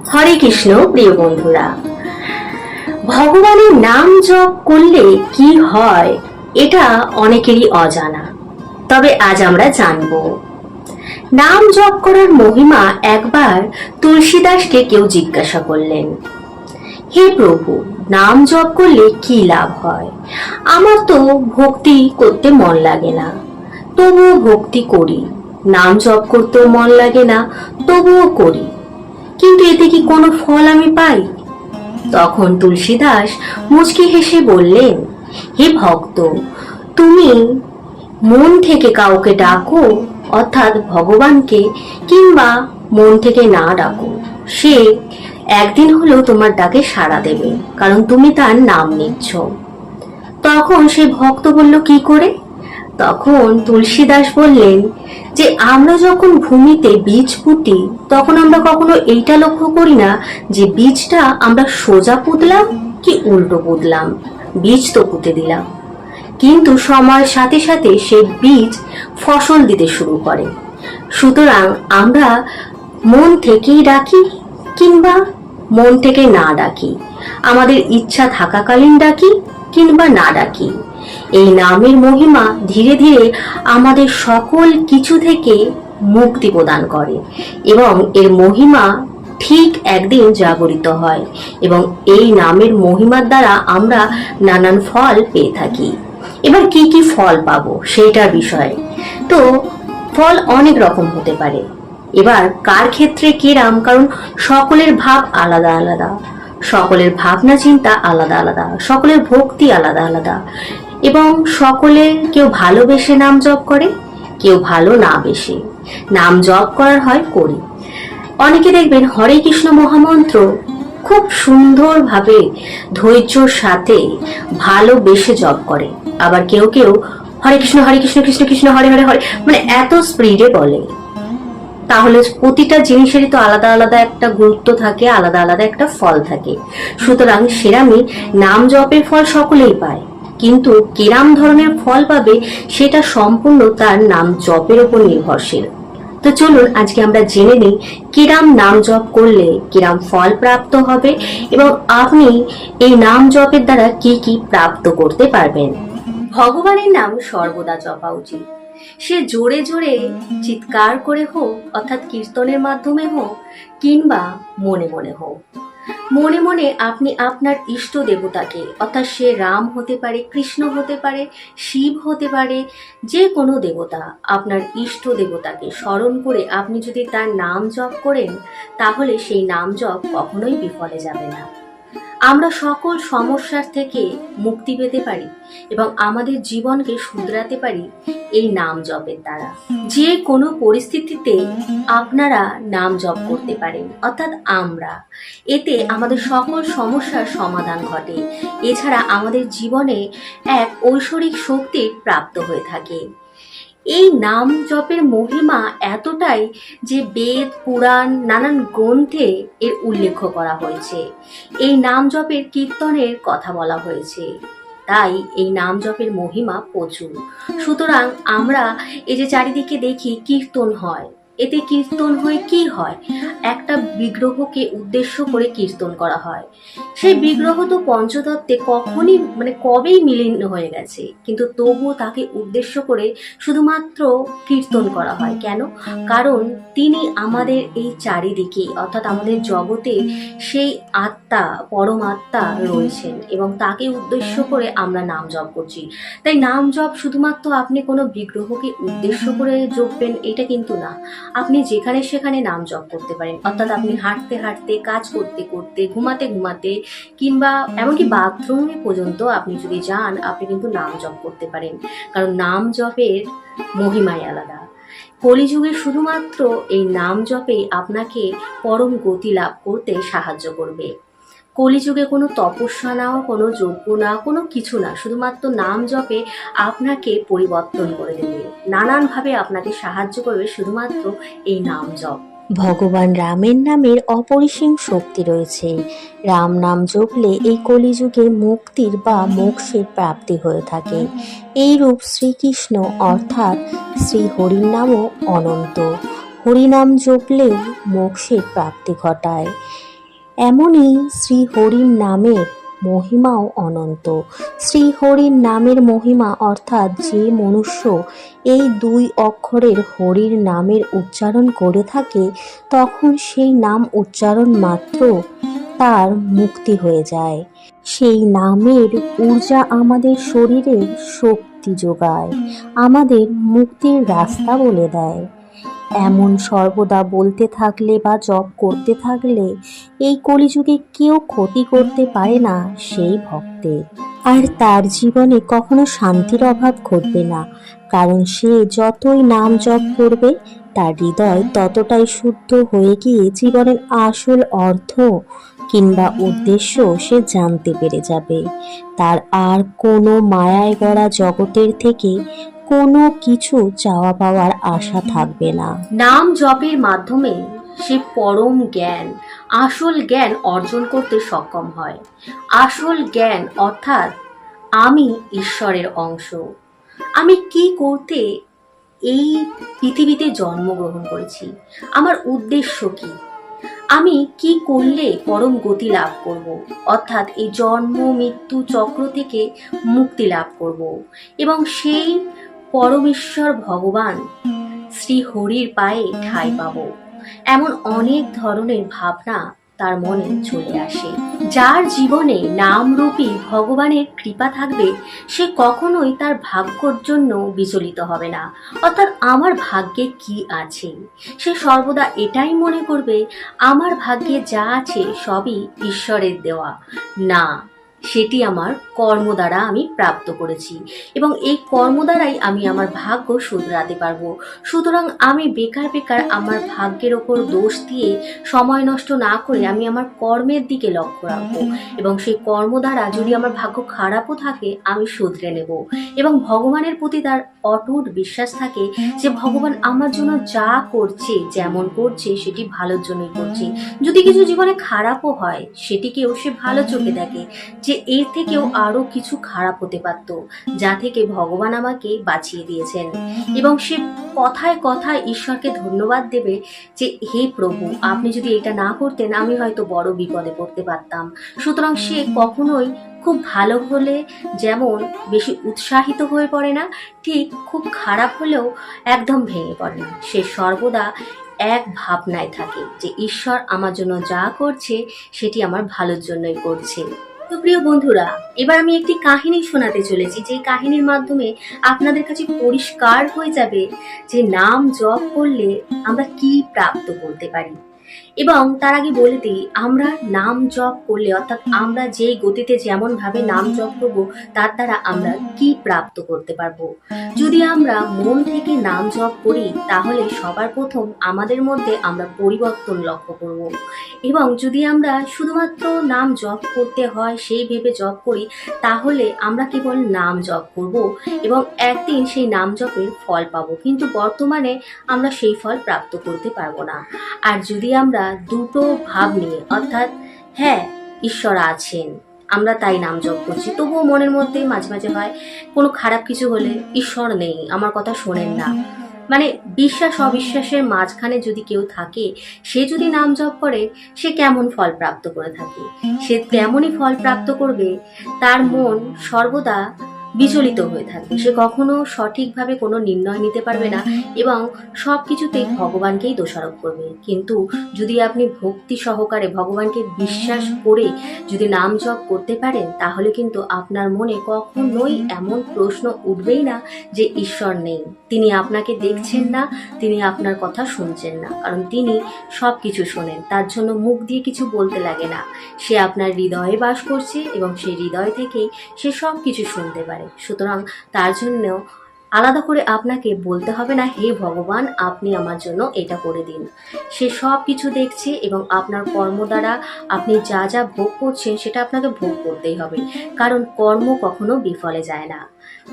হরে কৃষ্ণ প্রিয় বন্ধুরা, ভগবানের নাম জপ করলে কি হয় এটা অনেকেরই অজানা। তবে আজ আমরা জানব। নাম জপ করার মহিমা একবার তুলসীদাসকে কেউ জিজ্ঞাসা করলেন, হে প্রভু, নাম জপ করলে কি লাভ হয়? আমার তো ভক্তি করতে মন লাগে না, তবুও ভক্তি করি। নাম জপ করতেও মন লাগে না, তবুও করি, কিন্তু এতে কি কোনো ফল আমি পাই? তখন তুলসীদাস মুচকি হেসে বললেন, হে ভক্ত, তুমি মন থেকে কাউকে ডাকো, অর্থাৎ ভগবানকে, কিংবা মন থেকে না ডাকো, সে একদিন হলেও তোমার ডাকে সাড়া দেবে, কারণ তুমি তার নাম নিচ্ছ। তখন সেই ভক্ত বলল, কি করে? তখন তুলসীদাস বললেন যে আমরা যখন ভূমিতে বীজ পুঁতি, তখন আমরা কখনো এইটা লক্ষ্য করি না যে বীজটা আমরা সোজা পুঁতলাম কি উল্টো পুঁতলাম। বীজ তো পুঁতে দিলাম, কিন্তু সময়ের সাথে সাথে সেই বীজ ফসল দিতে শুরু করে। সুতরাং আমরা মন থেকেই ডাকি কিংবা মন থেকে না ডাকি, আমাদের ইচ্ছা থাকাকালীন ডাকি কিংবা না ডাকি, এই নামের মহিমা ধীরে ধীরে আমাদের সকল কিছু থেকে মুক্তি প্রদান করে এবং এর মহিমা ঠিক একদিন জাগরিত হয় এবং এই নামের মহিমার দ্বারা আমরা নানান ফল পেয়ে থাকি। এবার কি কি ফল পাবো সেইটার বিষয়ে। তো ফল অনেক রকম হতে পারে। এবার কার ক্ষেত্রে কিরাম, কারণ সকলের ভাব আলাদা আলাদা, সকলের ভাবনা চিন্তা আলাদা আলাদা, সকলের ভক্তি আলাদা আলাদা, এবং সকলে কেউ ভালোবেসে নাম জপ করে, কেউ ভালো না বেশে নাম জপ করার হয় করি। অনেকে দেখবেন হরে কৃষ্ণ মহামন্ত্র খুব সুন্দরভাবে ধৈর্যর সাথে ভালোবেসে জপ করে, আবার কেউ কেউ হরে কৃষ্ণ কৃষ্ণ কৃষ্ণ হরে হরে হরে মানে এত স্পিডে বলে। তাহলে প্রতিটা জিনিসেরই তো আলাদা আলাদা একটা গুরুত্ব থাকে, আলাদা আলাদা একটা ফল থাকে। সুতরাং সেরামই নাম জপের ফল সকলেই পায়, কিন্তু কিরাম ধরনের ফল পাবে সেটা সম্পূর্ণ তার নাম জপের উপর নির্ভরশীল। তো চলুন আজকে আমরা জেনে নিই কিরাম নাম জপ করলে কিরাম ফল প্রাপ্ত হবে এবং আপনি এই নাম জপের দ্বারা কি কি প্রাপ্ত করতে পারবেন। ভগবানের নাম সর্বদা জপা উচিত। সে জোরে জোরে চিৎকার করে হোক, অর্থাৎ কীর্তনের মাধ্যমে হোক, কিংবা মনে মনে হোক। মনে মনে আপনি আপনার ইষ্ট দেবতাকে, অর্থাৎ সে রাম হতে পারে, কৃষ্ণ হতে পারে, শিব হতে পারে, যে কোনো দেবতা, আপনার ইষ্ট দেবতাকে স্মরণ করে আপনি যদি তার নাম জপ করেন, তাহলে সেই নাম জপ কখনোই বিফলে যাবে না। আমরা সকল সমস্যার থেকে মুক্তি পেতে পারি এবং আমাদের জীবনকে শুধরাতে পারি এই নাম জপের দ্বারা। যে কোনো পরিস্থিতিতে আপনারা নাম জপ করতে পারেন, অর্থাৎ আমরা, এতে আমাদের সকল সমস্যার সমাধান ঘটে। এছাড়া আমাদের জীবনে এক ঐশ্বরিক শক্তির প্রাপ্ত হয়ে থাকে। এই নাম জপের মহিমা এতটাই যে বেদ, পুরাণ, নানান গ্রন্থে এর উল্লেখ করা হয়েছে। এই নাম জপের কীর্তনের কথা বলা হয়েছে, তাই এই নাম জপের মহিমা প্রচুর। সুতরাং আমরা এই যে চারিদিকে দেখি কীর্তন হয়, এতে কীর্তন হয়ে কি হয়? একটা বিগ্রহকে উদ্দেশ্য করে কীর্তন করা হয়। সেই বিগ্রহ তো পঞ্চতত্ত্বে কখনই কবেই মিলীন হয়ে গেছে, কিন্তু তবুও তাকে উদ্দেশ্য করে শুধুমাত্র কীর্তন করা হয়। কেন? কারণ তিনি আমাদের এই চারিদিকে, অর্থাৎ আমাদের জগতে সেই আত্মা, পরমাত্মা রয়েছেন এবং তাকে উদ্দেশ্য করে আমরা নাম জপ করছি। তাই নাম জপ শুধুমাত্র আপনি কোনো বিগ্রহকে উদ্দেশ্য করে জপবেন এটা কিন্তু না। আপনি যেখানে সেখানে নাম জপ করতে পারেন, অর্থাৎ আপনি হাঁটতে হাঁটতে, কাজ করতে করতে, ঘুমাতে ঘুমাতে, কিংবা এমনকি বাথরুমে পর্যন্ত আপনি যদি যান, আপনি কিন্তু নাম জপ করতে পারেন, কারণ নাম জপের মহিমাই আলাদা। কলিযুগে শুধুমাত্র এই নাম জপে আপনাকে পরম গতি লাভ করতে সাহায্য করবে। কলিযুগে কোনো তপস্যা না, কোনো যজ্ঞ না, কোনো কিছু না, শুধুমাত্র নাম জপে আপনাকে পরিবর্তন করে দেবে, নানানভাবে আপনাকে সাহায্য করবে শুধুমাত্র এই নাম জপ। ভগবান রামের নামের অপরিসীম শক্তি রয়েছে। রাম নাম জপলে এই কলিযুগে মুক্তির বা মোক্ষের প্রাপ্তি হয়ে থাকে। এই রূপ শ্রীকৃষ্ণ অর্থাৎ শ্রী হরির নামও অনন্ত। হরিনাম জপলেও মোক্ষের প্রাপ্তি ঘটায়। এমনই শ্রীহরির নামের মহিমাও অনন্ত। শ্রীহরির নামের মহিমা অর্থাৎ যে মনুষ্য এই 2 অক্ষরের হরির নামের উচ্চারণ করে থাকে, তখন সেই নাম উচ্চারণ মাত্র তার মুক্তি হয়ে যায়। সেই নামের ঊর্জা আমাদের শরীরের শক্তি যোগায়, আমাদের মুক্তির রাস্তা বলে দেয়। এমন সর্বদা বলতে থাকলে বা জপ করতে থাকলে এই কলিযুগে কেউ ক্ষতি করতে পারে না সেই ভক্তের। আর তার জীবনে কখনো শান্তির অভাব ঘটবে না, কারণ সে যতই নাম জপ করবে তার হৃদয় ততটাই শুদ্ধ হয়ে গিয়ে জীবনের আসল অর্থ কিংবা উদ্দেশ্য সে জানতে পেরে যাবে। তার আর কোনো মায়ায় গড়া জগতের থেকে কোনো কিছু চাওয়া পাওয়ার আশা থাকবে না। নাম জপের মাধ্যমে সে পরম জ্ঞান, আসল জ্ঞান অর্জন করতে সক্ষম হয়। আসল জ্ঞান অর্থাৎ আমি ঈশ্বরের অংশ। আমি কি করতে এই পৃথিবীতে জন্মগ্রহণ করেছি, আমার উদ্দেশ্য কি, আমি কি করলে পরম গতি লাভ করব, অর্থাৎ এই জন্ম মৃত্যু চক্র থেকে মুক্তি লাভ করব এবং সেই পরমেশ্বর ভগবান শ্রী হরির পায়ে ঠাঁই পাব। এমন অনেক ধরনের ভাবনা তার মনে চলে আসে। যার জীবনে নামরূপী ভগবানের কৃপা থাকবে, সে কখনোই তার ভাগ্যর জন্য বিচলিত হবে না। অর্থাৎ আমার ভাগ্যে কি আছে, সে সর্বদা এটাই মনে করবে আমার ভাগ্যে যা আছে সবই ঈশ্বরের দেওয়া, না সেটি আমার কর্ম দ্বারা আমি প্রাপ্ত করেছি এবং এই কর্ম দ্বারাই আমি আমার ভাগ্য শুধরাতে পারবো। সুতরাং আমি বেকার বেকার আমার ভাগ্যের ওপর দোষ দিয়ে সময় নষ্ট না করে আমি আমার কর্মের দিকে লক্ষ্য রাখবো এবং সেই কর্ম দ্বারা যদি আমার ভাগ্য খারাপও থাকে আমি শুধরে নেব এবং ভগবানের প্রতি তার অটুট বিশ্বাস থাকে যে ভগবান আমার জন্য যা করছে, যেমন করছে সেটি ভালোর জন্যই করছে। যদি কিছু জীবনে খারাপও হয় সেটিকেও সে ভালো চোখে দেখে যে এর থেকেও আরো কিছু খারাপ হতে পারত, যা থেকে ভগবান আমাকে বাঁচিয়ে দিয়েছেন। এবং সে কথায় কথায় ঈশ্বরকে ধন্যবাদ দেবে যে হে প্রভু, আপনি যদি এটা না করতেন আমি হয়তো বড় বিপদে পড়তে পারতাম। সুতরাং সে কখনোই খুব ভালো হলে যেমন বেশি উৎসাহিত হয়ে পড়ে না, ঠিক খুব খারাপ হলেও একদম ভেঙে পড়ে না। সে সর্বদা এক ভাবনায় থাকে যে ঈশ্বর আমার জন্য যা করছে সেটি আমার ভালোর জন্যই করছে। তো প্রিয় বন্ধুরা, এবার আমি একটি কাহিনী শোনাতে চলেছি, যে কাহিনীর মাধ্যমে আপনাদের কাছে পরিষ্কার হয়ে যাবে যে নাম জপ করলে আমরা কি প্রাপ্ত করতে পারি। এবং তার আগে বলে দিই, আমরা নাম জপ করলে অর্থাৎ আমরা যেই গতিতে যেমন ভাবে নাম জপ করবো তার দ্বারা আমরা কি প্রাপ্ত করতে পারবো। যদি আমরা মন থেকে নাম জপ করি তাহলে সবার প্রথম আমাদের মধ্যে আমরা পরিবর্তন লক্ষ্য করব। এবং যদি আমরা শুধুমাত্র নাম জপ করতে হয় সেই ভেবে জপ করি তাহলে আমরা কেবল নাম জপ করব এবং একদিন সেই নাম জপের ফল পাবো, কিন্তু বর্তমানে আমরা সেই ফল প্রাপ্ত করতে পারবো না। আর যদি আমরা দুটো ভাব নিয়ে অর্থাৎ হ্যাঁ ঈশ্বর আছেন, আমরা তাই নাম জপ করছি, তবুও মনের মধ্যে মাঝে মাঝে হয় কোনো খারাপ কিছু হলে ঈশ্বর নেই, আমার কথা শোনেন না, মানে বিশ্বাস অবিশ্বাসের মাঝখানে যদি কেউ থাকে, সে যদি নাম জপ করে সে কেমন ফল প্রাপ্ত করে থাকে, সে তেমনই ফল প্রাপ্ত করবে। তার মন সর্বদা বিচলিত হয়ে থাকবে, সে কখনো সঠিকভাবে কোনো নির্ণয় নিতে পারবে না এবং সব কিছুতেই ভগবানকেই দোষারোপ করবে। কিন্তু যদি আপনি ভক্তি সহকারে ভগবানকে বিশ্বাস করে যদি নাম জপ করতে পারেন তাহলে কিন্তু আপনার মনে কখনোই এমন প্রশ্ন উঠবেই না যে ঈশ্বর নেই, তিনি আপনাকে দেখছেন না, তিনি আপনার কথা শুনছেন না, কারণ তিনি সব কিছু শোনেন। তার জন্য মুখ দিয়ে কিছু বলতে লাগে না, সে আপনার হৃদয়ে বাস করছে এবং সেই হৃদয় থেকেই সে সব কিছু শুনতে পারে। সুতরাং তার জন্য আলাদা করে আপনাকে বলতে হবে না হে ভগবান আপনি আমার জন্য এটা করে দিন, সে সব কিছু দেখছে এবং আপনার কর্ম দ্বারা আপনি যা যা ভোগ করছেন সেটা আপনাকে ভোগ করতেই হবে, কারণ কর্ম কখনো বিফলে যায় না।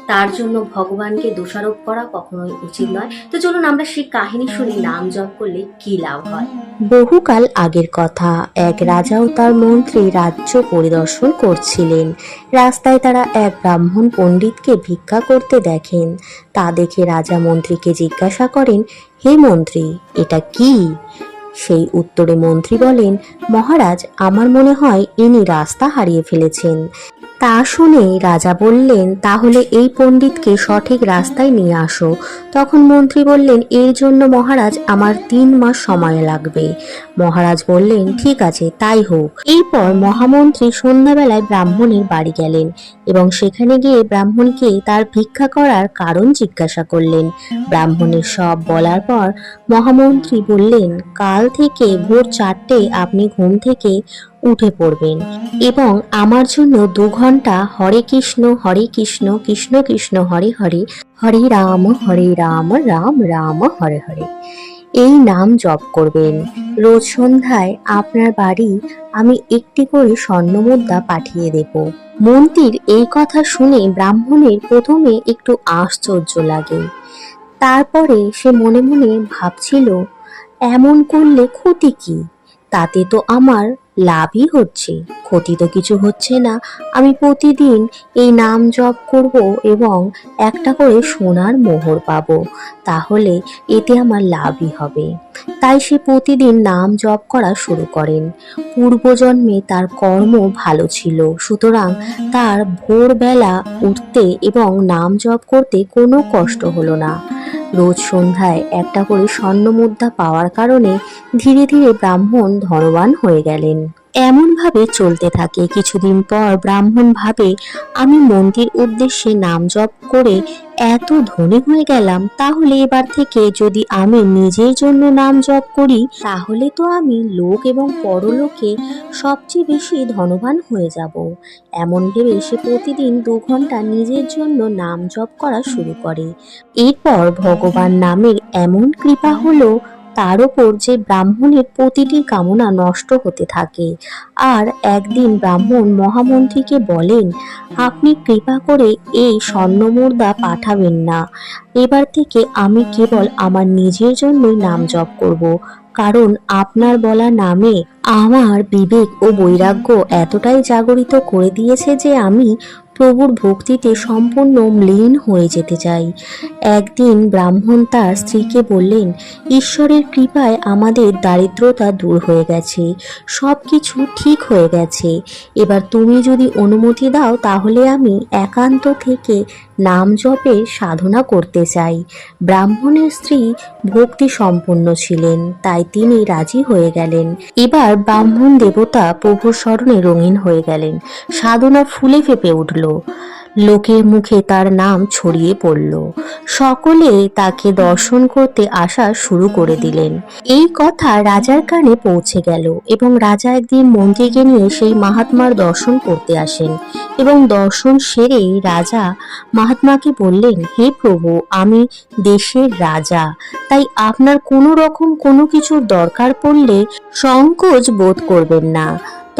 তার জন্য ভগবানকে দোষারোপ করা কখনোই উচিত নয়। তো চলুন আমরা সেই কাহিনী শুনি নাম জপ করলে কি লাভ হয়। বহুকাল আগের কথা, এক রাজা ও তার মন্ত্রী রাজ্য পরিদর্শন করছিলেন। রাস্তায় তারা এক ব্রাহ্মণ পণ্ডিতকে ভিক্ষা করতে দেখেন। তা দেখে রাজা মন্ত্রীকে জিজ্ঞাসা করেন, হে মন্ত্রী, এটা কি? সেই উত্তরে মন্ত্রী বলেন, মহারাজ, আমার মনে হয় ইনি রাস্তা হারিয়ে ফেলেছেন। তা শুনে রাজা বললেন, তাহলে এই পণ্ডিতকে সঠিক রাস্তায় নিয়ে আসো। তখন মন্ত্রী বললেন, এর জন্য মহারাজ আমার 3 মাস সময় লাগবে। মহারাজ বললেন, ঠিক আছে, তাই হোক। এরপর মহামন্ত্রী সন্ধ্যাবেলায় ব্রাহ্মণের বাড়ি গেলেন এবং সেখানে গিয়ে ব্রাহ্মণকে তার ভিক্ষা করার কারণ জিজ্ঞাসা করলেন। ব্রাহ্মণের সব বলার পর মহামন্ত্রী বললেন, কাল থেকে ভোর 4টে আপনি ঘুম থেকে উঠে পড়বেন এবং আমার জন্য 2 ঘন্টা হরে কৃষ্ণ কৃষ্ণ কৃষ্ণ হরে হরে, হরে রাম রাম রাম হরে হরে এই নাম জপ করবেন। রোজ সন্ধ্যায় আপনার বাড়ি আমি একটি করে স্বর্ণমুদ্রা পাঠিয়ে দেব। মন্ত্রীর এই কথা শুনে ব্রাহ্মণের প্রথমে একটু আশ্চর্য লাগে। তারপরে সে মনে মনে ভাবছিল, এমন করলে ক্ষতি কি? তাতে তো আমার লাভই হচ্ছে, ক্ষতি তো কিছু হচ্ছে না। আমি প্রতিদিন এই নাম জপ করব এবং একটা করে সোনার মোহর পাবো, তাহলে এতে আমার লাভই হবে। তাই সে প্রতিদিন নাম জপ করা শুরু করেন। পূর্বজন্মে তার কর্ম ভালো ছিল, সুতরাং তার ভোরবেলা উঠতে এবং নাম জপ করতে কোনো কষ্ট হলো না। রোজ সন্ধ্যায় একটা করে স্বর্ণমুদ্রা পাওয়ার কারণে ধীরে ধীরে ব্রাহ্মণ ধনবান হয়ে গেলেন। এমনভাবে চলতে থাকে। কিছুদিন পর ব্রাহ্মণ ভাবে, আমি মন্দির উদ্দেশ্যে নাম জপ করে এত ধনী হয়ে গেলাম, তাহলে এবার থেকে যদি আমি নিজের জন্য নাম জপ করি, তাহলে তো আমি লোক এবং পরলোকে সবচেয়ে বেশি ধনবান হয়ে যাব। এমন ভেবে সে প্রতিদিন 2 ঘন্টা নিজের জন্য নাম জপ করা শুরু করে। এরপর ভগবান নামের এমন কৃপা হলো তার উপর যে ব্রাহ্মণের প্রতিটি কামনা নষ্ট হতে থাকে। আর একদিন ব্রাহ্মণ মহামন্ত্রীকে বলেন, আপনি কৃপা করে এই স্বর্ণমুদ্রা পাঠাবেন না। এবার থেকে আমি কেবল আমার নিজের জন্যই নাম জপ করব, কারণ আপনার বলা নামে আমার বিবেক ও বৈরাগ্য এতটাই জাগরিত করে দিয়েছে যে আমি প্রভুর ভক্তিতে সম্পূর্ণ লীন হয়ে যেতে চাই। একদিন ব্রাহ্মণ তার স্ত্রীকে বললেন, ঈশ্বরের কৃপায় আমাদের দারিদ্রতা দূর হয়ে গেছে, সব কিছু ঠিক হয়ে গেছে। এবার তুমি যদি অনুমতি দাও, তাহলে আমি একান্ত থেকে নাম জপের সাধনা করতে চাই। ব্রাহ্মণের স্ত্রী ভক্তি সম্পন্ন ছিলেন, তাই তিনি রাজি হয়ে গেলেন। এবার ব্রাহ্মণ দেবতা প্রভুর স্মরণে রঙিন হয়ে গেলেন। সাধনা ফুলে ফেঁপে উঠল। লোকের মুখে তার নাম ছড়িয়ে পড়ল। সকলে তাকে দর্শন করতে আসা শুরু করে দিলেন। এই কথা রাজার কানে পৌঁছে গেল এবং রাজা একদিন মন্ত্রীকে নিয়ে সেই মহাত্মার দর্শন করতে আসেন এবং দর্শন সেরে রাজা মহাত্মাকে বললেন, হে প্রভু, আমি দেশের রাজা, তাই আপনার কোনো রকম কোনো কিছুর দরকার পড়লে সংকোচ বোধ করবেন না,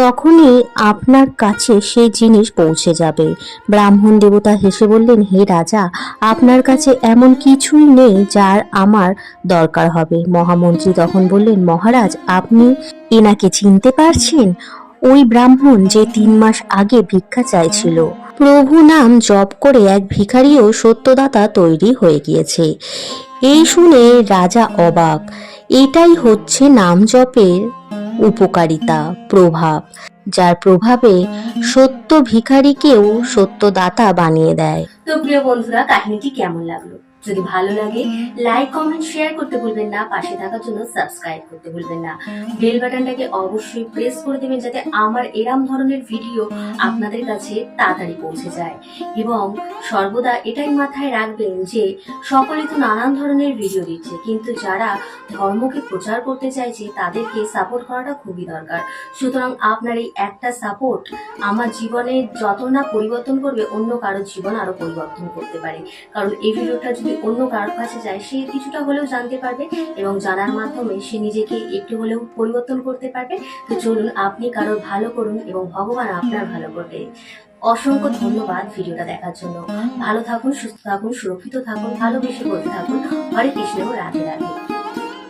তখনই আপনার কাছে সেই জিনিস পৌঁছে যাবে। ব্রাহ্মণ দেবতা হেসে বললেন, হে রাজা, আপনার কাছে এমন কিছুই নেই যার আমার দরকার হবে। মহামন্ত্রী তখন বললেন, মহারাজ, আপনি এনাকে চিনতে পারছেন? ওই ব্রাহ্মণ যে 3 মাস আগে ভিক্ষা চাইছিল। প্রভু নাম জপ করে এক ভিখারিও সত্যদাতা তৈরি হয়ে গিয়েছে। এই শুনে রাজা অবাক। এটাই হচ্ছে নাম জপের উপকারিতা, প্রভাব, যার প্রভাবে সত্য ভিখারিকেও সত্যদাতা বানিয়ে দেয়। তো প্রিয় বন্ধুরা, কাহিনীটি কেমন লাগলো? যদি ভালো লাগে লাইক, কমেন্ট, শেয়ার করতে ভুলবেন না। পাশে থাকার জন্য সাবস্ক্রাইব করতে ভুলবেন না। বেল বাটনটাকে অবশ্যই প্রেস করে দেবেন যাতে আমার এরম ধরনের ভিডিও আপনাদের কাছে তাড়াতাড়ি পৌঁছে যায়। এবং সর্বদা এটাই মাথায় রাখবেন যে সকলে তো নানান ধরনের ভিডিও দিচ্ছে, কিন্তু যারা ধর্মকে প্রচার করতে চাইছে তাদেরকে সাপোর্ট করাটা খুবই দরকার। সুতরাং আপনার এই একটা সাপোর্ট আমার জীবনে যত না পরিবর্তন করবে, অন্য কারোর জীবন আরো পরিবর্তন করতে পারে। কারণ এই ভিডিওটা যদি অন্য কারোর কাছে যায়, সে কিছুটা হলেও জানতে পারবে এবং জানার মাধ্যমে সে নিজেকে একটু হলেও পরিবর্তন করতে পারবে। তো চলুন, আপনি কারোর ভালো করুন এবং ভগবান আপনার ভালো করবে। অসংখ্য ধন্যবাদ ভিডিওটা দেখার জন্য। ভালো থাকুন, সুস্থ থাকুন, সুরক্ষিত থাকুন, ভালোবেসে বলতে থাকুন। হরে কৃষ্ণ, রাধে রাধে।